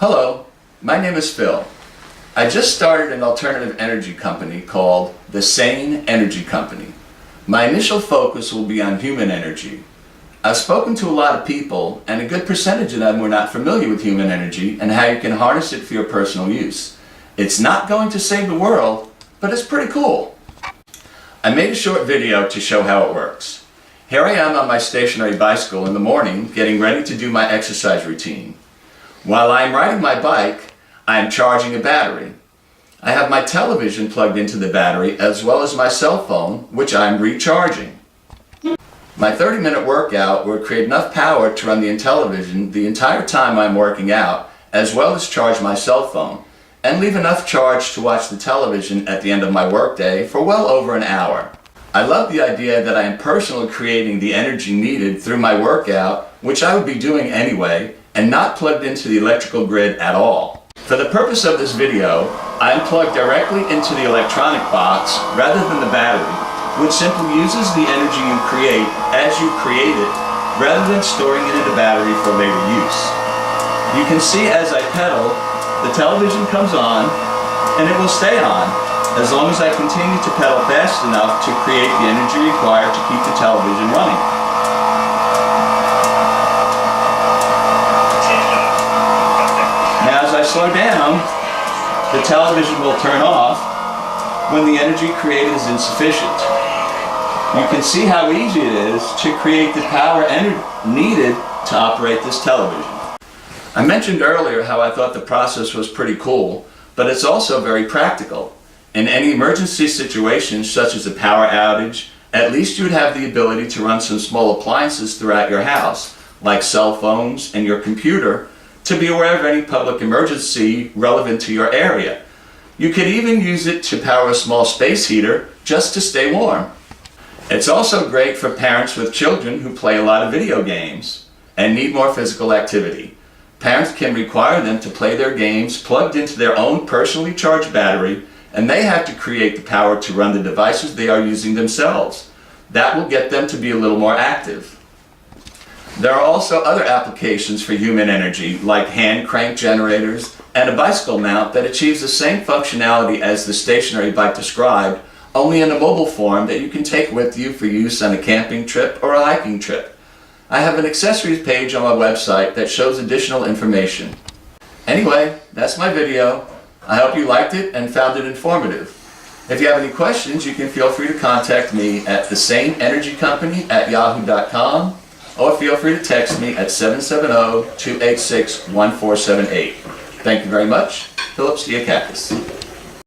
Hello, my name is Phil. I just started an alternative energy company called the Sane Energy Company. My initial focus will be on human energy. I've spoken to a lot of people, and a good percentage of them were not familiar with human energy and how you can harness it for your personal use. It's not going to save the world, but it's pretty cool. I made a short video to show how it works. Here I am on my stationary bicycle in the morning getting ready to do my exercise routine. While I am riding my bike, I am charging a battery. I have my television plugged into the battery as well as my cell phone, which I am recharging. My 30-minute workout will create enough power to run the television the entire time I'm working out, as well as charge my cell phone, and leave enough charge to watch the television at the end of my workday for well over an hour. I love the idea that I am personally creating the energy needed through my workout, which I would be doing anyway, and not plugged into the electrical grid at all. For the purpose of this video, I am plugged directly into the electronic box rather than the battery, which simply uses the energy you create as you create it, rather than storing it in a battery for later use. You can see as I pedal, the television comes on, and it will stay on, as long as I continue to pedal fast enough to create the energy required to keep the television running. Now as I slow down, the television will turn off when the energy created is insufficient. You can see how easy it is to create the power needed to operate this television. I mentioned earlier how I thought the process was pretty cool, but it's also very practical. In any emergency situations such as a power outage, at least you would have the ability to run some small appliances throughout your house, like cell phones and your computer, to be aware of any public emergency relevant to your area. You could even use it to power a small space heater just to stay warm. It's also great for parents with children who play a lot of video games and need more physical activity. Parents can require them to play their games plugged into their own personally charged battery, and they have to create the power to run the devices they are using themselves. That will get them to be a little more active. There are also other applications for human energy, like hand crank generators and a bicycle mount that achieves the same functionality as the stationary bike described, only in a mobile form that you can take with you for use on a camping trip or a hiking trip. I have an accessories page on my website that shows additional information. Anyway, that's my video. I hope you liked it and found it informative. If you have any questions, you can feel free to contact me at thesaneenergycompany@yahoo.com, or feel free to text me at 770-286-1478. Thank you very much. Philip Stiakakis.